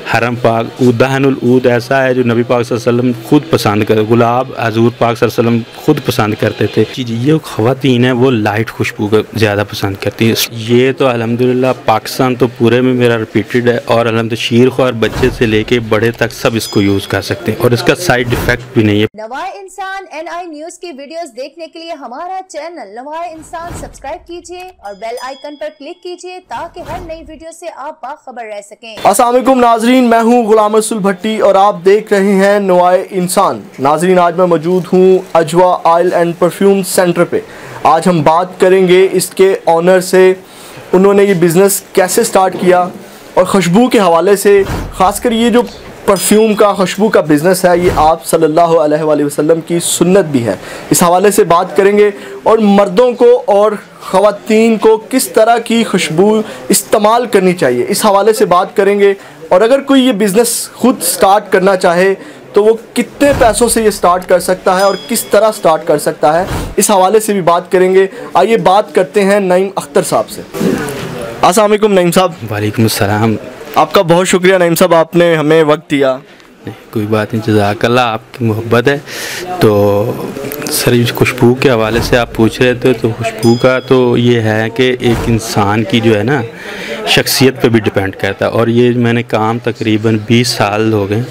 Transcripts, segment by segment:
हरम पाक उद्दाहनुल ऊद ऐसा है जो नबी पाक सल्लल्लाहु अलैहि वसल्लम खुद पसंद करते, गुलाब हजूर पाक सल्लल्लाहु अलैहि वसल्लम खुद पसंद करते थे। जी ये ख़वातीन है वो लाइट खुशबू को ज़्यादा पसंद करती हैं। ये तो अल्हम्दुलिल्लाह पाकिस्तान तो पूरे में मेरा रिपीटेड है और अल्हम्दुलिल्लाह शीरख्वार बच्चे से लेके बड़े तक सब इसको यूज़ कर सकते हैं और इसका साइड इफेक्ट भी नहीं है। नवाए इंसान NI न्यूज की वीडियोस देखने के लिए हमारा चैनल नवाए इंसान सब्सक्राइब कीजिए और बेल आइकन पर क्लिक कीजिए ताकि हर नई वीडियो से आप बाखबर रह सकें। अस्सलाम वालेकुम नाजरीन, मैं हूं गुलाम रसूल भट्टी और आप देख रहे हैं नवाए इंसान। नाजरीन आज मैं मौजूद हूं अजवा ऑयल एंड परफ्यूम सेंटर पे। आज हम बात करेंगे इसके ऑनर से, उन्होंने ये बिज़नेस कैसे स्टार्ट किया और खुशबू के हवाले से, ख़ासकर ये जो परफ्यूम का खुशबू का बिज़नेस है ये आप सल्लल्लाहु अलैहि वसल्लम की सुन्नत भी है, इस हवाले से बात करेंगे। और मर्दों को और ख़वातीन को किस तरह की खुशबू इस्तेमाल करनी चाहिए इस हवाले से बात करेंगे। और अगर कोई ये बिज़नेस खुद स्टार्ट करना चाहे तो वो कितने पैसों से ये स्टार्ट कर सकता है और किस तरह स्टार्ट कर सकता है, इस हवाले से भी बात करेंगे। आइए बात करते हैं नईम अख्तर साहब से। अस्सलाम वालेकुम नईम साहब। वालेकुम सलाम। आपका बहुत शुक्रिया नईम साहब, आपने हमें वक्त दिया। कोई बात नहीं, जज़ाकल्लाह, आपकी मोहब्बत है। तो सर इस खुशबू के हवाले से आप पूछ रहे थे, तो खुशबू का तो ये है कि एक इंसान की जो है ना शख्सियत पे भी डिपेंड करता है। और ये मैंने काम तकरीबन 20 साल हो गए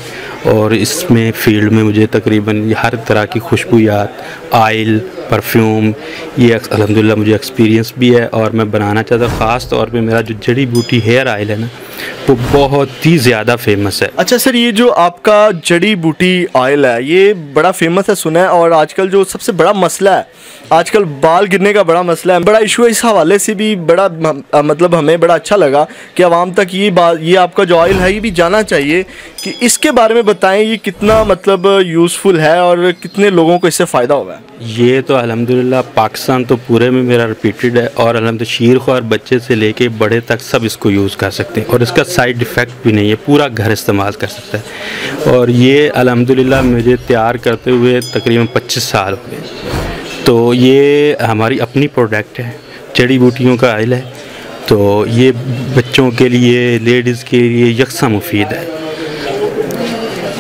और इसमें फ़ील्ड में मुझे तकरीबन हर तरह की खुशबूयात, आयल, परफ्यूम, ये अल्हम्दुलिल्लाह मुझे एक्सपीरियंस भी है और मैं बनाना चाहता हूँ। ख़ास तौर पे मेरा जो जड़ी बूटी हेयर आयल है ना वो बहुत ही ज़्यादा फेमस है। अच्छा सर, ये जो आपका जड़ी बूटी ऑयल है ये बड़ा फेमस है सुना है, और आजकल जो सबसे बड़ा मसला है, आजकल बाल गिरने का बड़ा मसला है, बड़ा इशू है। इस हवाले से भी बड़ा मतलब हमें बड़ा अच्छा लगा कि आवाम तक ये आपका जो ऑयल है ये भी जाना चाहिए कि इसके बारे में बताएं, ये कितना मतलब यूज़फुल है और कितने लोगों को इससे फ़ायदा होगा। ये तो अल्हम्दुलिल्लाह पाकिस्तान तो पूरे में मेरा रिपीटेड है और अल्हम्दुलिल्लाह शीरख्वार बच्चे से लेके बड़े तक सब इसको यूज़ कर सकते हैं और इसका साइड इफ़ेक्ट भी नहीं है, पूरा घर इस्तेमाल कर सकता है। और ये अल्हम्दुलिल्लाह मुझे तैयार करते हुए तकरीबन 25 साल हो गए। तो ये हमारी अपनी प्रोडक्ट है, जड़ी बूटियों का ऑयल है। तो ये बच्चों के लिए, लेडीज़ के लिए यकसा मुफीद है।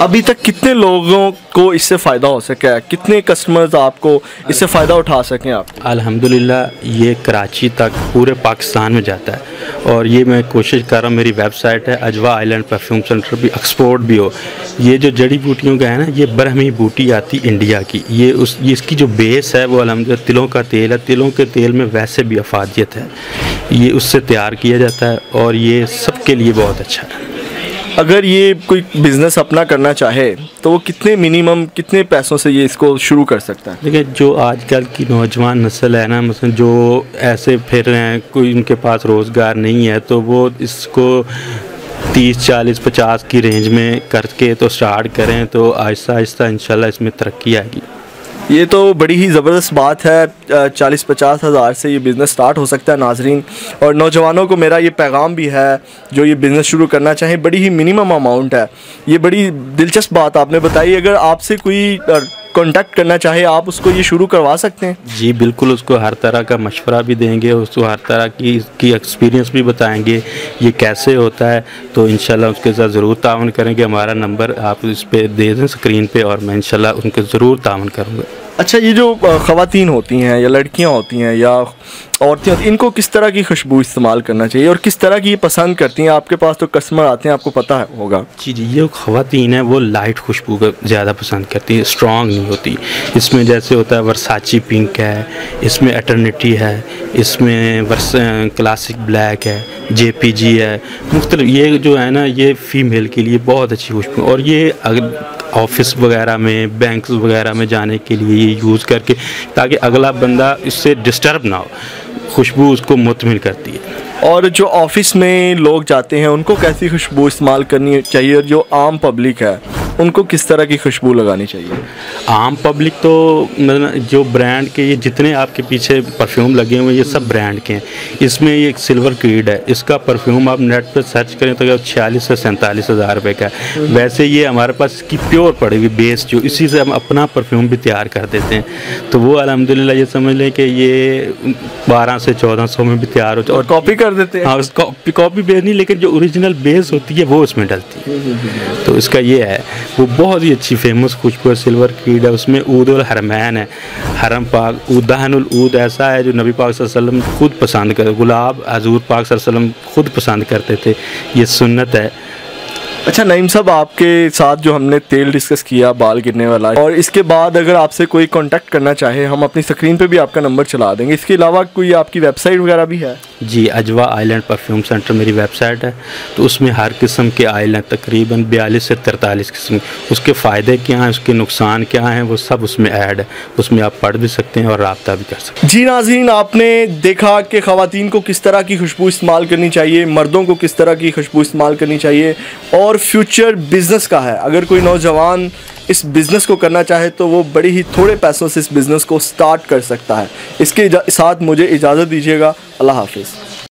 अभी तक कितने लोगों को इससे फ़ायदा हो सका है, कितने कस्टमर्स आपको इससे फ़ायदा उठा सकें आप? अल्हम्दुलिल्लाह ये कराची तक पूरे पाकिस्तान में जाता है और ये मैं कोशिश कर रहा हूँ, मेरी वेबसाइट है अजवा ऑयल एंड परफ्यूम सेंटर भी एक्सपोर्ट भी हो। ये जो जड़ी बूटियों का है ना, ये बरहमी बूटी आती इंडिया की, ये इसकी जो बेस है वो अल्हम्दुलिल्लाह तिलों का तेल है। तिलों के तेल में वैसे भी अफादियत है, ये उससे तैयार किया जाता है और ये सबके लिए बहुत अच्छा है। अगर ये कोई बिज़नेस अपना करना चाहे तो वो कितने पैसों से ये इसको शुरू कर सकता है? देखिए जो आजकल की नौजवान नस्ल है ना, मतलब जो ऐसे फिर रहे हैं, कोई उनके पास रोज़गार नहीं है, तो वो इसको 30, 40, 50 की रेंज में करके तो स्टार्ट करें तो आहिस्ता आहिस्ता इंशाल्लाह इसमें तरक्की आएगी। ये तो बड़ी ही ज़बरदस्त बात है, 40-50 हज़ार से ये बिज़नेस स्टार्ट हो सकता है नाजरीन। और नौजवानों को मेरा ये पैगाम भी है जो ये बिज़नेस शुरू करना चाहें, बड़ी ही मिनिमम अमाउंट है। ये बड़ी दिलचस्प बात आपने बताई। अगर आपसे कोई कांटेक्ट करना चाहे आप उसको ये शुरू करवा सकते हैं? जी बिल्कुल, उसको हर तरह का मशवरा भी देंगे, उसको हर तरह की एक्सपीरियंस भी बताएंगे ये कैसे होता है। तो इंशाल्लाह उसके साथ ज़रूर तावन करेंगे। हमारा नंबर आप इस पे दे दें स्क्रीन पे और मैं इंशाल्लाह उनके ज़रूर तावन करूँगा। अच्छा, ये जो ख़वातीन होती हैं या लड़कियां होती हैं या औरतें होती हैं, इनको किस तरह की खुशबू इस्तेमाल करना चाहिए और किस तरह की ये पसंद करती हैं? आपके पास तो कस्टमर आते हैं, आपको पता होगा। जी ये ख़वातीन है वो लाइट खुशबू को ज़्यादा पसंद करती है, स्ट्रॉन्ग नहीं होती। इसमें जैसे होता है वर्साची पिंक है, इसमें एटर्निटी है, इसमें क्लासिक ब्लैक है, JPG है, मुख्तलिफ। ये जो है ना ये फ़ीमेल के लिए बहुत अच्छी खुशबू, और ये अगर ऑफिस वगैरह में, बैंक्स वगैरह में जाने के लिए ये यूज़ करके, ताकि अगला बंदा इससे डिस्टर्ब ना हो, खुशबू उसको मुतमिन करती है। और जो ऑफिस में लोग जाते हैं उनको कैसी खुशबू इस्तेमाल करनी चाहिए, और जो आम पब्लिक है उनको किस तरह की खुशबू लगानी चाहिए? आम पब्लिक तो मतलब जो ब्रांड के ये जितने आपके पीछे परफ्यूम लगे हुए हैं ये सब ब्रांड के हैं। इसमें ये एक सिल्वर क्रीड है, इसका परफ्यूम आप नेट पर सर्च करें तो 46 से 47 हज़ार रुपये का है। वैसे ये हमारे पास इसकी प्योर पड़ी हुई बेस जो इसी से हम अपना परफ्यूम भी तैयार कर देते हैं, तो वो अल्हम्दुलिल्लाह ये समझ लें कि ये 1200 से 1400 में भी तैयार हो जाए। और कॉपी कर देते हैं? हाँ, कॉपी बेस नहीं, लेकिन जो ओरिजिनल बेस होती है वो उसमें डलती है। तो इसका ये है, वो बहुत ही अच्छी फेमस खुशबू सिल्वर क्रीड है। उसमें ऊद उल हरमैन है, हरम पाक, उद्दाहनुल ऊद ऐसा है जो नबी पाक सल्लल्लाहु अलैहि वसल्लम खुद पसंद करते, गुलाब हजूर पाक सल्लल्लाहु अलैहि वसल्लम खुद पसंद करते थे, ये सुन्नत है। अच्छा नईम साहब, आपके साथ जो हमने तेल डिस्कस किया बाल गिरने वाला, और इसके बाद अगर आपसे कोई कांटेक्ट करना चाहे, हम अपनी स्क्रीन पे भी आपका नंबर चला देंगे। इसके अलावा कोई आपकी वेबसाइट वगैरह भी है? जी, अजवा ऑयल एंड परफ्यूम सेंटर मेरी वेबसाइट है, तो उसमें हर किस्म के ऑयल हैं, तकरीबन 42 से 43 किस्म। उसके फ़ायदे क्या हैं, उसके नुकसान क्या हैं, वो सब उसमें ऐड है, उसमें आप पढ़ भी सकते हैं और राब्ता भी कर सकते हैं। जी नाज़रीन, आपने देखा कि ख़वातीन को किस तरह की खुशबू इस्तेमाल करनी चाहिए, मर्दों को किस तरह की खुशबू इस्तेमाल करनी चाहिए, और फ्यूचर बिज़नेस का है। अगर कोई नौजवान इस बिज़नेस को करना चाहे तो वो बड़ी ही थोड़े पैसों से इस बिज़नेस को स्टार्ट कर सकता है। इसके साथ मुझे इजाज़त दीजिएगा। अल्लाह हाफिज़।